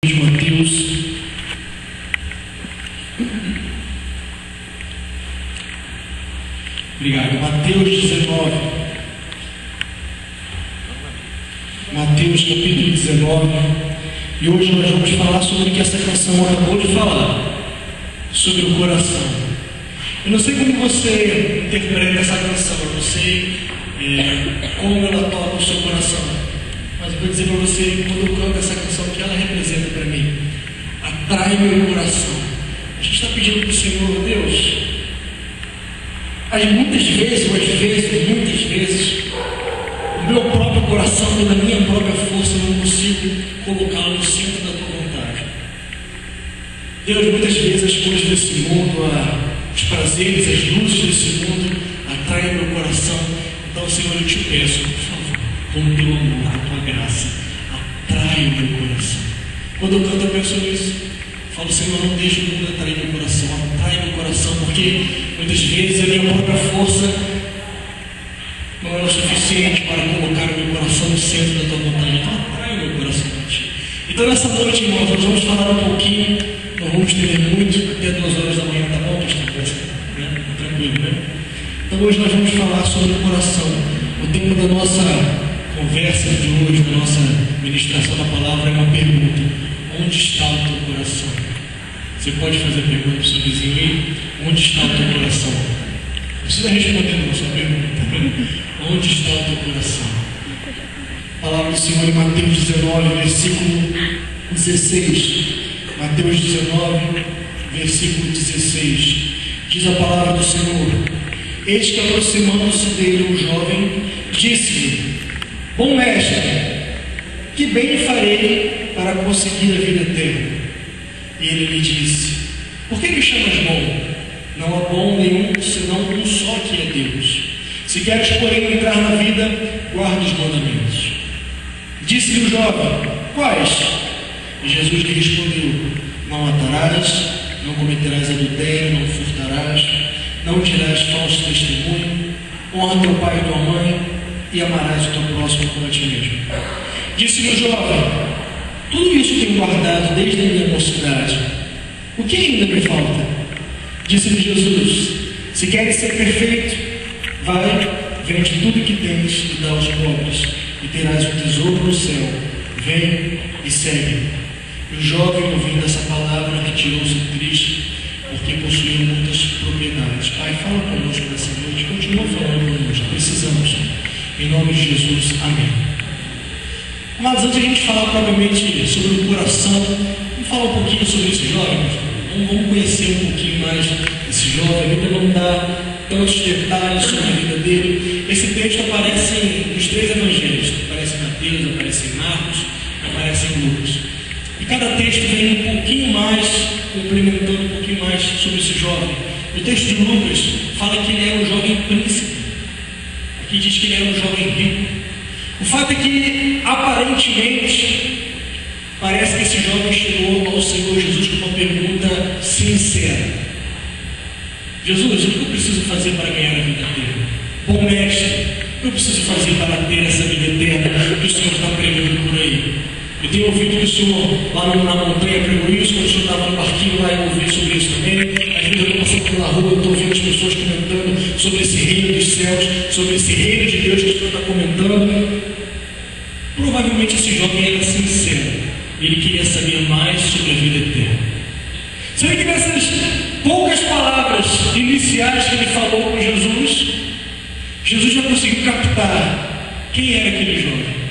de Mateus, obrigado, Mateus 19, Mateus capítulo 19, e hoje nós vamos falar sobre o que essa canção acabou de falar, sobre o coração. Eu não sei como você interpreta essa canção, eu não sei como ela toca o seu coração, mas eu vou dizer para você, quando eu canto essa canção, o que ela representa para mim: atrai meu coração. A gente está pedindo para o Senhor, Deus, muitas vezes, o meu próprio coração, pela minha própria força, eu não consigo colocá-lo no centro da tua vontade. Deus, muitas vezes as coisas desse mundo, os prazeres, as luzes desse mundo atraem meu coração. Então, Senhor, eu te peço, por favor, com o teu amor, a tua graça, atrai o meu coração. Quando eu canto, eu penso nisso. Falo, Senhor, não deixe o mundo atrair meu coração, atrai meu coração, porque muitas vezes a minha própria força não é o suficiente para colocar o meu coração no centro da tua vontade. Então, atrai o meu coração para ti. Então, nessa noite, irmãos, nós vamos falar um pouquinho, não vamos ter muito, até 2 horas da manhã, tá bom, pastor? Né? Tranquilo, né? Então, hoje nós vamos falar sobre o coração. O tema da nossa conversa de hoje, da nossa ministração da palavra, é uma pergunta: onde está o teu coração? Você pode fazer a pergunta para o seu vizinho aí: onde está o teu coração? Não precisa responder a sua pergunta. Onde está o teu coração? A palavra do Senhor em Mateus 19, versículo 16. Mateus 19, versículo 16. Diz a palavra do Senhor: eis que, aproximando-se dele um jovem, disse-lhe: bom mestre, que bem farei para conseguir a vida eterna? E ele lhe disse: por que me chamas bom? Não há bom nenhum, senão um só, que é Deus. Se queres, porém, entrar na vida, guarda os mandamentos. Disse-lhe o jovem: quais? E Jesus lhe respondeu: não matarás, não cometerás adultério, não furtarás, não dirás falso testemunho, honra teu pai e tua mãe, e amarás o teu próximo como a ti mesmo. Disse-lhe o jovem: tudo isso tenho guardado desde a minha mocidade. O que ainda me falta? Disse-lhe Jesus: se queres ser perfeito, vai, vende tudo que tens e dá aos pobres, e terás um tesouro no céu. Vem e segue-me. E o jovem, ouvindo essa palavra, retirou-se triste, porque possuía muitas propriedades. Pai, fala conosco nessa noite, continua falando conosco, precisamos. Em nome de Jesus, amém. Mas antes de a gente falar propriamente sobre o coração, vamos falar um pouquinho sobre esse jovem. Vamos conhecer um pouquinho mais desse jovem. A Bíblia não dá tantos detalhes sobre a vida dele. Esse texto aparece nos 3 evangelhos. Aparece em Mateus, aparece em Marcos, aparece em Lucas. E cada texto vem um pouquinho mais, complementando um pouquinho mais sobre esse jovem. O texto de Lucas fala que ele era um jovem príncipe. Aqui diz que ele era um jovem rico. O fato é que, aparentemente, parece que esse jovem chegou ao Senhor Jesus com uma pergunta sincera: Jesus, o que eu preciso fazer para ganhar a vida eterna? Bom mestre, o que eu preciso fazer para ter essa vida eterna que o Senhor está pregando por aí? Eu tenho ouvido que o Senhor lá na montanha pregou isso. Quando o Senhor estava no parquinho lá, eu ouvi sobre isso também. Às vezes eu estou passando pela rua, eu estou ouvindo as pessoas comentando sobre esse reino dos céus, sobre esse reino de Deus que o Senhor está comentando. Provavelmente esse jovem era sincero. Ele queria saber mais sobre a vida eterna. Sabe que nessas poucas palavras iniciais que ele falou com Jesus, Jesus já conseguiu captar quem era aquele jovem.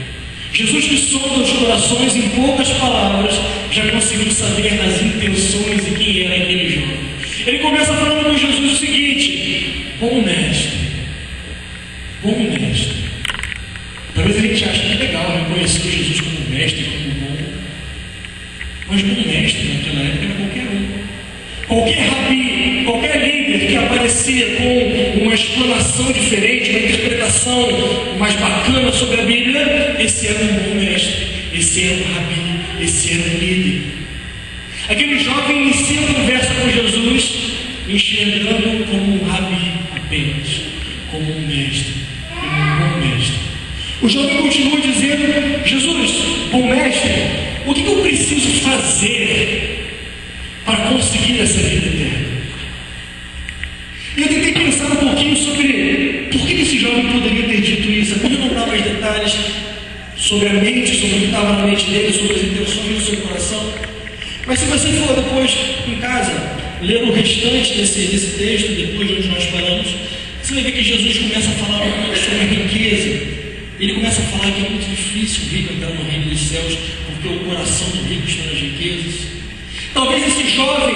Jesus, que sonda os corações, em poucas palavras já conseguiu saber as intenções e quem era aquele jovem. Ele começa falando com Jesus o seguinte: bom mestre, bom mestre. Talvez a gente ache que é legal reconhecer Jesus como mestre, como bom, mas bom mestre naquela época era qualquer um. Qualquer rabi, qualquer líder que aparecia com uma explanação diferente, uma interpretação mais bacana sobre a Bíblia, esse era um bom mestre, esse era um rabi, esse era um líder. Aquele jovem inicia a conversa com Jesus, enxergando como um rabi apenas, como um mestre, como um bom mestre. O jovem continua dizendo: Jesus, bom mestre, O que eu preciso fazer para conseguir essa vida eterna? Eu tentei pensar um pouquinho sobre por que esse jovem poderia ter dito isso. Eu não dar mais detalhes sobre a mente, sobre o que estava na mente dele, sobre as intenções do seu coração. Mas se você for depois em casa ler o restante desse texto, depois de onde nós paramos, você vai ver que Jesus começa a falar sobre a riqueza. Ele começa a falar que é muito difícil o rico entrar no reino dos céus, porque o coração do rico está nas riquezas. Talvez esse jovem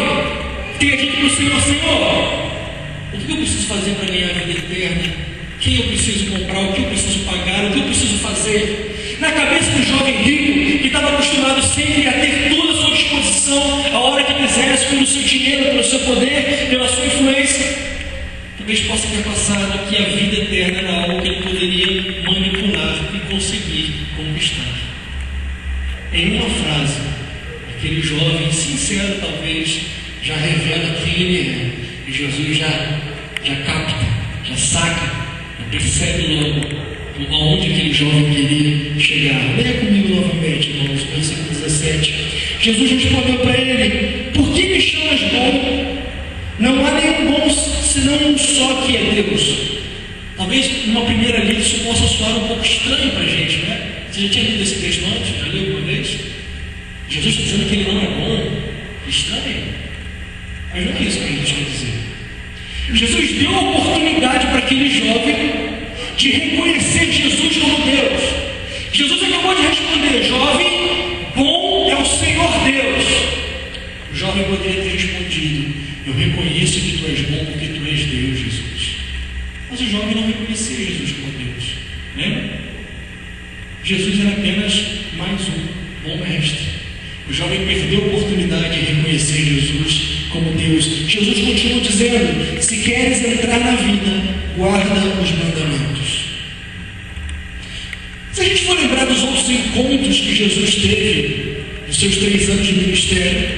tenha dito para o Senhor: Senhor, o que eu preciso fazer para ganhar a vida eterna? Quem eu preciso comprar? O que eu preciso pagar? O que eu preciso fazer? Na cabeça do jovem rico, que estava acostumado sempre a ter tudo à sua disposição, a hora que quisesse, pelo seu dinheiro, pelo seu poder, pela sua influência, talvez possa ter passado que a vida eterna era algo que ele poderia manipular e conseguir conquistar. Em uma frase, aquele jovem sincero talvez já revela quem ele é. E Jesus já capta, já saca, já percebe logo aonde aquele jovem queria chegar. Leia comigo novamente, irmãos, versículo 17. Jesus respondeu para ele: por que me chamas bom? Não há nenhum bom senão um só, que é Deus. Talvez numa primeira lida isso possa soar um pouco estranho para a gente, né? Você já tinha lido esse texto antes? Já leu uma vez? Jesus está dizendo que ele não é bom. Estranho. Mas não é isso que a gente quer dizer. Jesus deu a oportunidade para aquele jovem de reconhecer Jesus como Deus. Jesus acabou de responder: jovem, bom é o Senhor Deus. O jovem poderia ter respondido: eu reconheço que tu és bom porque tu és Deus, Jesus. Mas o jovem não reconhecia Jesus como Deus. Lembra? Jesus era apenas mais um bom mestre. O jovem perdeu a oportunidade de reconhecer Jesus como Deus. Jesus continua dizendo: se queres entrar na vida, guarda os mandamentos. Se a gente for lembrar dos outros encontros que Jesus teve nos seus 3 anos de ministério,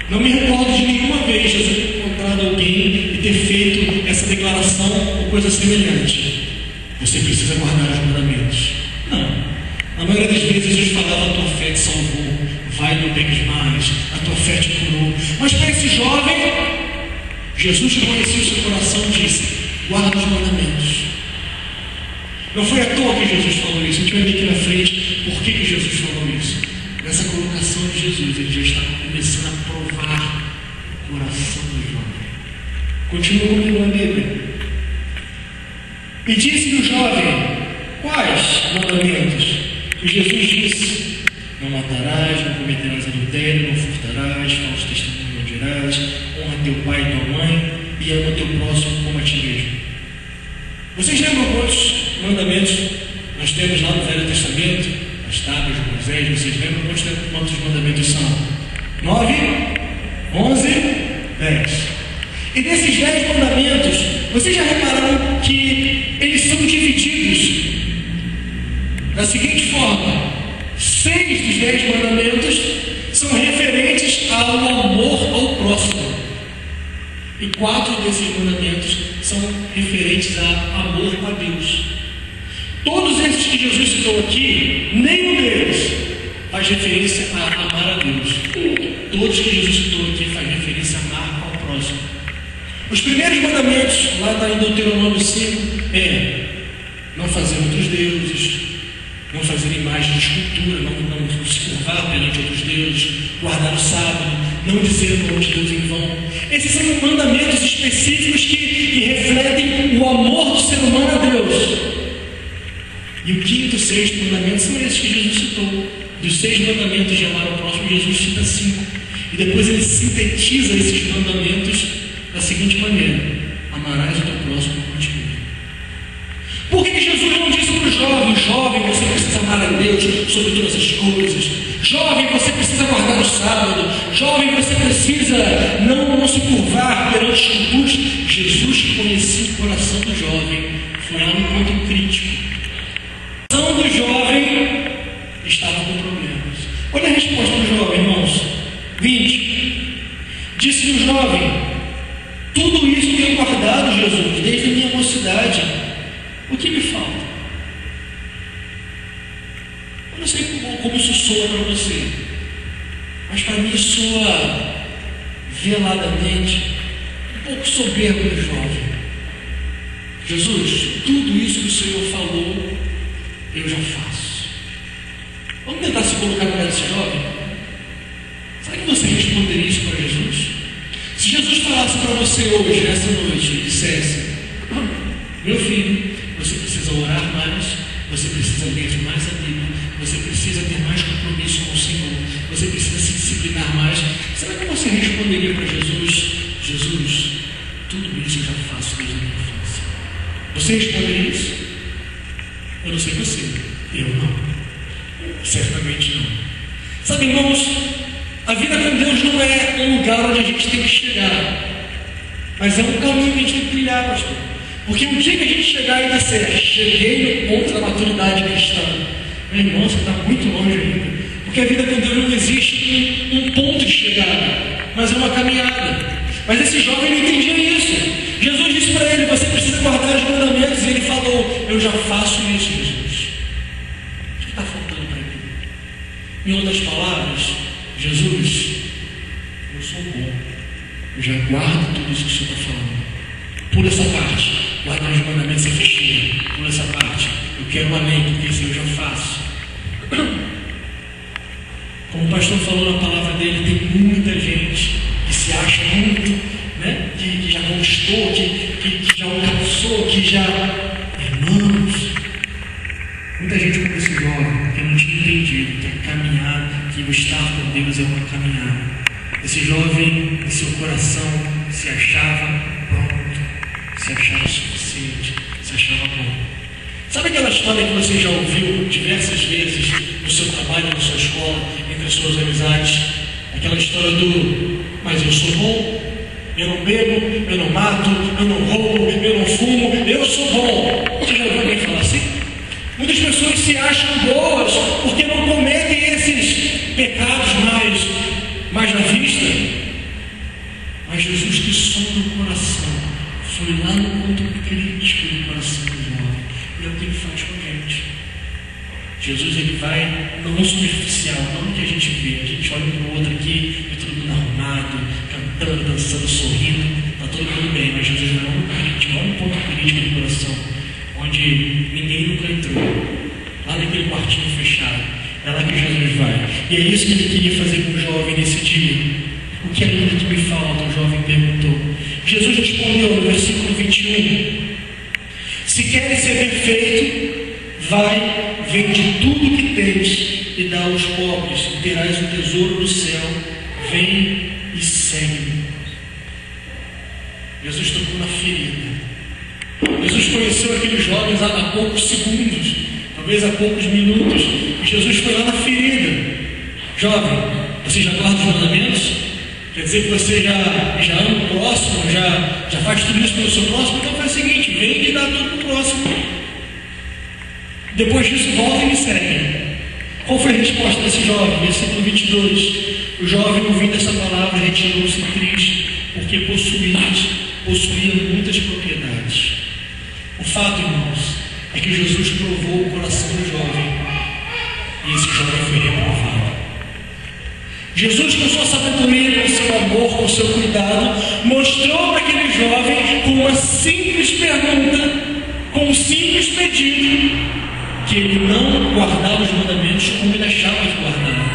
não me recordo de nenhuma vez Jesus ter encontrado alguém e ter feito essa declaração ou coisa semelhante: você precisa guardar os mandamentos. Não. Na maioria das vezes Jesus falava: a tua fé te salvou, vai, não peques mais, a tua fé te curou. Mas para esse jovem, Jesus conhecia o seu coração e disse: guarda os mandamentos. Não foi à toa que Jesus falou isso. A gente vai ver aqui na frente por que Jesus falou isso. Nessa colocação de Jesus, ele já estava começando a provar o coração do jovem. Continua comigo na Bíblia. E disse-lhe o jovem: quais mandamentos? E Jesus disse: não matarás, não cometerás adultério, não furtarás, falso testemunho não dirás, honra teu pai e tua mãe, e ama teu próximo como a ti mesmo. Vocês lembram quantos mandamentos nós temos lá no Velho Testamento? As tábuas de Moisés, vocês lembram quantos mandamentos são? 9, 11, 10. E desses 10 mandamentos, vocês já repararam que eles são divididos da seguinte forma: 6 dos 10 mandamentos são referentes ao amor ao próximo, e 4 desses mandamentos são referentes a amor a Deus. Todos esses que Jesus citou aqui, nenhum deles faz referência a amar a Deus. Todos que Jesus citou aqui faz referência a amar ao próximo. Os primeiros mandamentos, lá em Deuteronômio 5, é não fazer outros deuses, não fazer imagem de escultura, não se curvar perante outros deuses, guardar o sábado, não dizer o nome de Deus em vão. Esses são mandamentos específicos que refletem o amor do ser humano a Deus. E o quinto e sexto mandamento são esses que Jesus citou. Dos 6 mandamentos de amar ao próximo, Jesus cita 5. E depois ele sintetiza esses mandamentos da seguinte maneira: amarás o teu próximo como a ti mesmo. Por que Jesus não disse para o jovem: jovem, você precisa amar a Deus sobre todas as coisas? Jovem, você precisa guardar o sábado. Jovem, você precisa não se curvar perante esculturas. Jesus, que conhecia o coração do jovem, foi lá no ponto crítico. O coração do jovem estava com problemas. Olha a resposta do jovem, irmãos. 20. Disse-lhe o jovem: tudo isso tenho guardado, Jesus, desde a minha mocidade. O que me falta? Eu não sei como isso soa para você, mas para mim soa veladamente um pouco soberbo do jovem. Jesus, tudo isso que o Senhor falou, eu já faço. Vamos tentar se colocar no lugar desse jovem? Será que você responderia isso para Jesus? Se Jesus falasse para você hoje, nessa noite, e dissesse: meu filho, você precisa orar mais, você precisa ler mais a Bíblia, você precisa ter mais compromisso com o Senhor, você precisa se disciplinar mais, será que você responderia para Jesus: Jesus, tudo isso eu já faço desde a minha infância? Você responderia isso? Eu não sei você, eu não, certamente não. Sabe, irmãos, a vida com Deus não é um lugar onde a gente tem que chegar, mas é um caminho que a gente tem que trilhar, pastor. Porque o dia que a gente chegar e disser: cheguei no ponto da maturidade cristã, meu irmão, você está muito longe ainda. Porque a vida com Deus não existe um ponto de chegada, mas é uma caminhada. Mas esse jovem não entendia isso. Jesus disse para ele: você precisa guardar os mandamentos. E ele falou: eu já faço isso, Jesus. O que está faltando para mim? Em outras palavras, Jesus, eu sou bom, eu já guardo tudo isso que o Senhor está falando. Pula essa parte, guardar os mandamentos é fichinha. Pula essa parte, eu quero além, porque isso eu já faço. Como o pastor falou na palavra dele, tem muita gente que se acha muito, né? Que já conquistou, que já alcançou, que já... Irmãos, muita gente como esse jovem, que não tinha entendido que a caminhada, que o estar com Deus é uma caminhada. Esse jovem, em seu coração, se achava pronto, se achava suficiente, se achava bom. Sabe aquela história que você já ouviu diversas vezes no seu trabalho, na sua escola, entre as suas amizades? Aquela história do: mas eu sou bom, eu não bebo, eu não mato, eu não roubo, eu não fumo, eu sou bom. Você já ouviu alguém falar assim? Muitas pessoas se acham boas porque não cometem esses pecados mais na vista. Mas Jesus, que sonda o coração, foi lá no ponto crítico do coração do jovem. E é o que ele faz com a gente. Jesus, ele vai não superficial, não o que a gente vê. A gente olha um para o outro aqui, todo mundo arrumado, cantando, dançando, sorrindo, está todo mundo bem. Mas Jesus vai lá no crítico, lá no ponto crítico do coração, onde ninguém nunca entrou, lá naquele quartinho fechado. É lá que Jesus vai. E é isso que ele queria fazer com o jovem nesse dia. O que ainda que me falta? O jovem perguntou. Jesus respondeu no versículo 21: se queres ser perfeito, vai, vende tudo que tens e dá aos pobres, e terás o tesouro do céu. Vem e segue-me. Jesus tocou na ferida. Jesus conheceu aqueles jovens há poucos segundos, talvez há poucos minutos, e Jesus foi lá na ferida. Jovem, você já guarda os mandamentos? Quer dizer que você já ama o próximo, já faz tudo isso pelo seu próximo? Então faz o seguinte: vem e dá tudo para o próximo. Depois disso, volta e me segue. Qual foi a resposta desse jovem? Versículo 22. O jovem, ouvindo essa palavra, retirou-se triste, porque possuía muitas propriedades. O fato, irmãos, é que Jesus provou o coração do jovem, e esse jovem foi reprovado. Jesus, com sua sabedoria, com seu amor, com seu cuidado, mostrou para aquele jovem, com uma simples pergunta, com um simples pedido, que ele não guardava os mandamentos como ele achava que guardava.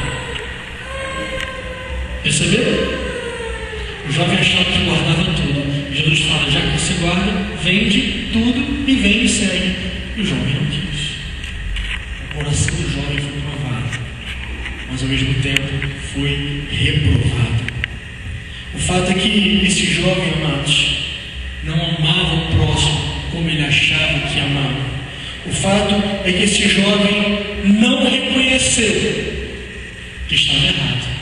Perceberam? O jovem achava que guardava tudo. Jesus fala: já que você guarda, vende tudo e vem e segue. E o jovem não quis. O coração do jovem foi provado, mas ao mesmo tempo foi reprovado. O fato é que esse jovem, amados, não amava o próximo como ele achava que amava. O fato é que esse jovem não reconheceu que estava errado.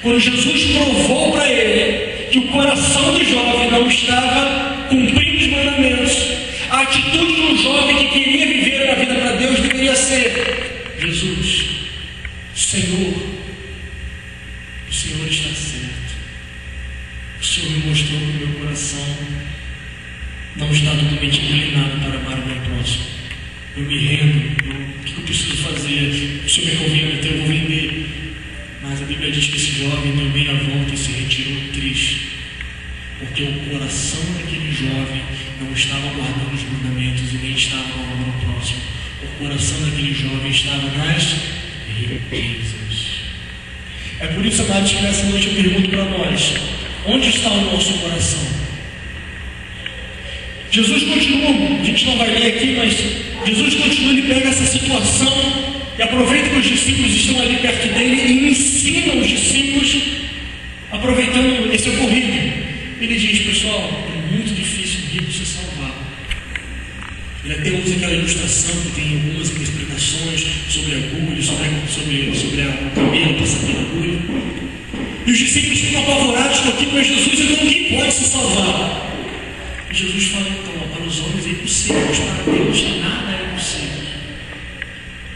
Quando Jesus provou para ele que o coração do jovem não estava cumprindo os mandamentos, a atitude de um jovem que queria viver uma vida para Deus deveria ser: Jesus, Senhor, o Senhor está certo. O Senhor me mostrou que o meu coração não está totalmente inclinado para amar o meu próximo. eu me rendo, o que eu preciso fazer? O Senhor me convém, então eu vou vender. Mas a Bíblia diz que esse jovem deu meia volta e se retirou triste, porque o coração daquele jovem não estava guardando os mandamentos e nem estava amando o próximo. O coração daquele jovem estava nas riquezas. É por isso, amados, que nessa noite eu pergunto para nós: onde está o nosso coração? Jesus continua, a gente não vai ler aqui, mas Jesus continua, ele pega essa situação e aproveita que os discípulos estão ali perto dele e ensina os discípulos, aproveitando esse ocorrido. Ele diz: pessoal, é muito difícil o rico se salvar. Ele até usa aquela ilustração que tem algumas interpretações sobre agulha, sobre o camelo passar pela agulha. E os discípulos ficam apavorados com aquilo, mas Jesus, então quem pode se salvar? E Jesus fala: então, para os homens é impossível, mas para Deus nada é impossível.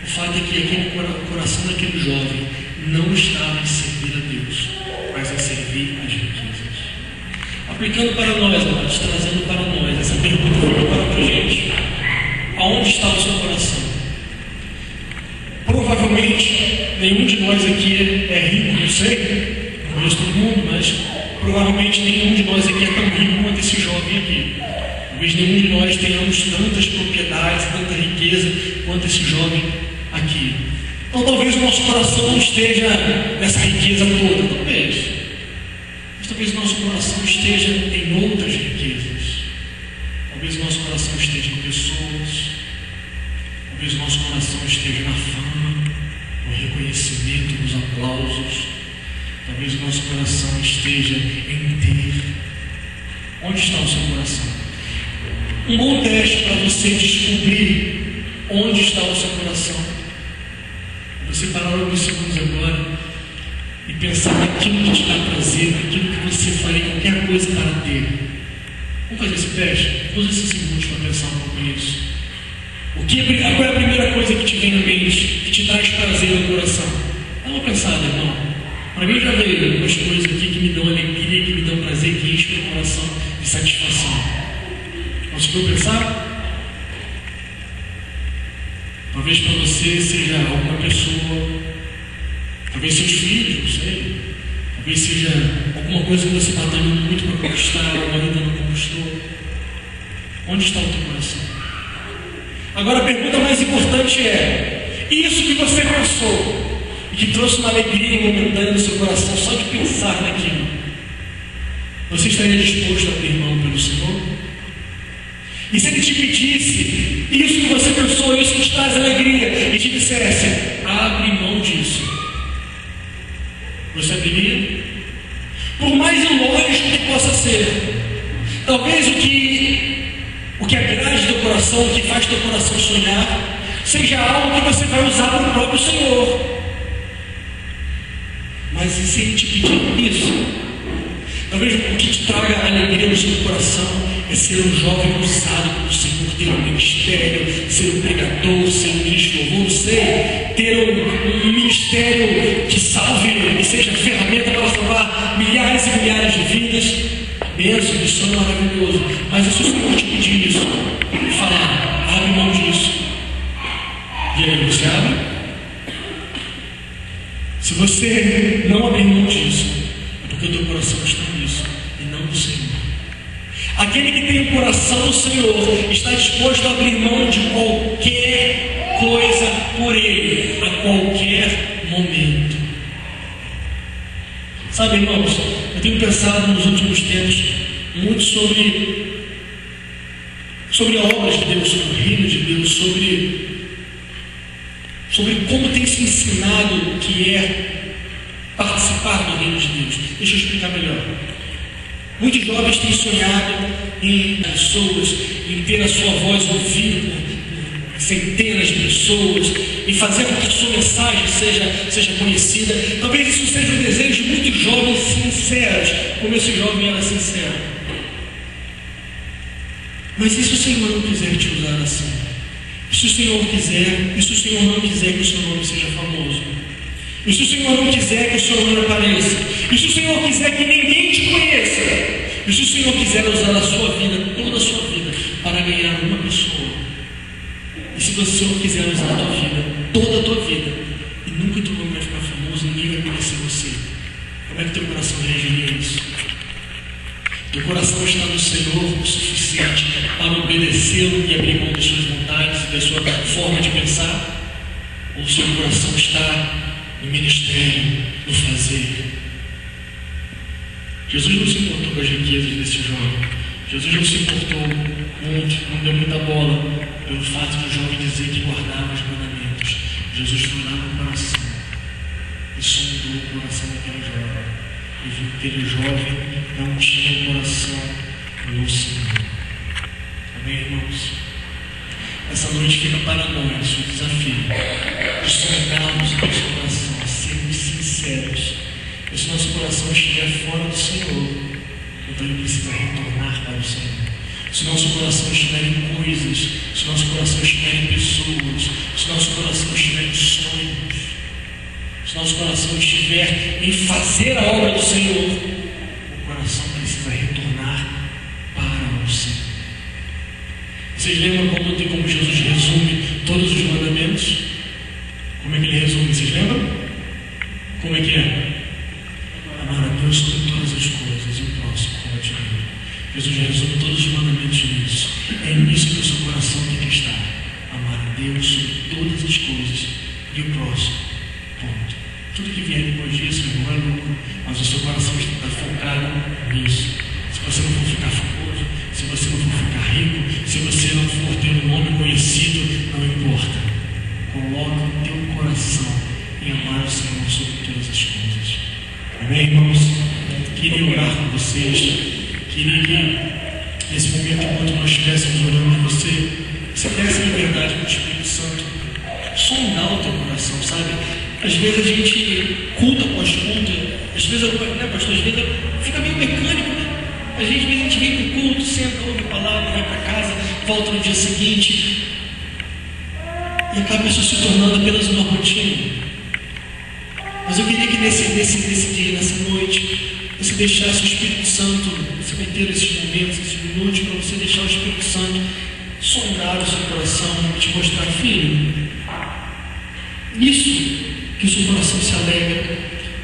O fato é que aquele coração daquele jovem não estava em servir a Deus, mas em servir as riquezas. Aplicando para nós, amados, trazendo para nós essa pergunta para a gente: aonde está o seu coração? Provavelmente nenhum de nós aqui é rico, não sei, não conheço todo mundo, mas provavelmente nenhum de nós aqui é tão rico quanto esse jovem aqui. Talvez nenhum de nós tenhamos tantas propriedades, tanta riqueza quanto esse jovem aqui. Então talvez o nosso coração não esteja nessa riqueza toda, talvez. Mas talvez o nosso coração esteja em outras riquezas. Talvez o nosso coração esteja em pessoas. Talvez o nosso coração esteja na fama, no reconhecimento, nos aplausos. Talvez o nosso coração esteja em ter. Onde está o seu coração? Um bom teste para você descobrir onde está o seu coração. Você parar alguns segundos agora e pensar naquilo que te dá prazer, naquilo que você faria qualquer coisa para ter. Vamos fazer esse teste? Use esses segundos para pensar um pouco nisso. Qual é a primeira coisa que te vem na mente, que te traz prazer no coração? Dá uma pensada, irmão. Para mim já veio algumas coisas aqui que me dão alegria, que me dão prazer, que enchem meu coração de satisfação. Conseguiu pensar? Talvez para você seja alguma pessoa, talvez seus filhos, não sei. Talvez seja alguma coisa que você batalhou muito para conquistar, ou ainda não conquistou. Onde está o teu coração? Agora a pergunta mais importante é: isso que você pensou e que trouxe uma alegria momentânea no seu coração só de pensar naquilo, você estaria disposto a abrir mão pelo Senhor? E se Ele te pedisse isso que você pensou, isso que te traz alegria, e te dissesse: abre mão disso, você abriria? Por mais ilógico que possa ser, talvez o que agrade teu coração, o que faz teu coração sonhar, seja algo que você vai usar para o próprio Senhor. Mas e se Ele te pedir isso? Talvez o que te traga alegria no seu coração é ser um jovem usado pelo Senhor, ter um ministério, ser um pregador, ser um ministro de louvor, não sei, ter um ministério que salve e seja ferramenta para salvar milhares e milhares de vidas. Bênção, isso é maravilhoso. Mas e se o Senhor te pedir isso e falar: abre mão disso? E aí, você abre? Se você não abrir mão disso, é porque o teu coração está nisso e não no Senhor. Aquele que tem o coração do Senhor está disposto a abrir mão de qualquer coisa por Ele, a qualquer momento. Sabe, irmãos, eu tenho pensado nos últimos tempos muito sobre a obra de Deus, sobre o reino de Deus, sobre como tem se ensinado o que é participar do reino de Deus. Deixa eu explicar melhor. Muitos jovens têm sonhado em pessoas, em ter a sua voz ouvida por centenas de pessoas, em fazer com que a sua mensagem seja conhecida. Talvez isso seja o desejo de muitos jovens sinceros, como esse jovem era sincero. Mas e se o Senhor não quiser te usar assim? E se o Senhor não quiser que o seu nome seja famoso? E se o Senhor não quiser que o seu nome apareça? E se o Senhor quiser que ninguém te conheça? E se o Senhor quiser usar a sua vida, toda a sua vida, para ganhar uma pessoa? E E se o Senhor quiser usar a tua vida, toda a tua vida, e nunca o teu nome vai ficar famoso, ninguém vai conhecer você, como é que teu coração reagiria a isso? Teu coração está no Senhor o suficiente para obedecê-lo e abrir mão das suas vontades e da sua forma de pensar? Ou o seu coração está no ministério, no fazer? Jesus não se importou com as riquezas desse jovem. Jesus não se importou muito, não deu muita bola pelo fato de o jovem dizer que guardava os mandamentos. Jesus foi lá no coração e sondou o coração daquele jovem. E viu que aquele jovem não tinha o coração no Senhor. Amém, irmãos? Essa noite fica para nós o desafio de sondarmos o nosso coração, sermos sinceros. E se nosso coração estiver fora do Senhor, então ele precisa retornar para o Senhor. Se nosso coração estiver em coisas, se nosso coração estiver em pessoas, se nosso coração estiver em sonhos, se nosso coração estiver em fazer a obra do Senhor, o coração precisa retornar para o Senhor. Vocês lembram como Jesus resume todos os mandamentos? Como é que ele resume? Vocês lembram? Como é que é? Amar a Deus sobre todas as coisas e o próximo como a ti mesmo. Jesus resume todos os mandamentos nisso. É nisso que o seu coração tem que estar. Amar a Deus sobre todas as coisas e o próximo. Ponto. Tudo que vier depois disso, meu irmão, é lucro, mas o seu coração está focado nisso. Se você não for ficar famoso, se você não for ficar rico, se você não for ter um nome conhecido, não importa. Coloca o teu coração em amar o Senhor sobre todas as coisas. Amém, irmãos? Queria orar com vocês. Queria que nesse momento, enquanto nós estivéssemos orando por você desse liberdade para o Espírito Santo sondar o teu coração, sabe? Às vezes a gente, culto após culto, às vezes, né, pastor, às vezes fica meio mecânico, né? Às vezes a gente vem para o culto, senta, ouve a palavra, vai para casa, volta no dia seguinte e acaba isso se tornando apenas uma rotina. Mas eu queria que nesse dia, nessa noite, você deixasse o Espírito Santo, você vai ter esses momentos, esses minutos, para você deixar o Espírito Santo sondar o seu coração e te mostrar, filho, nisso que o seu coração se alegra,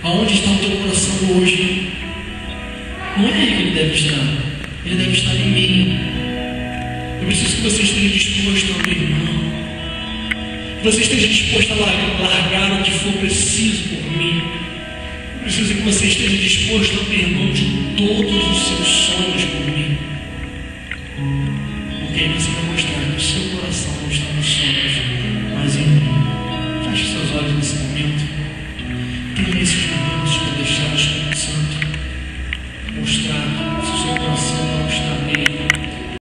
aonde está o teu coração hoje, não é aí que ele deve estar em mim. Eu preciso que você esteja disposto a abrir mão, que você esteja disposto a largar o que for preciso por mim. Eu preciso que você esteja disposto a abrir mão de todos os seus sonhos por mim, porque aí você vai mostrar que o seu coração não está nos sonhos, mas em mim. Feche seus olhos nesse momento.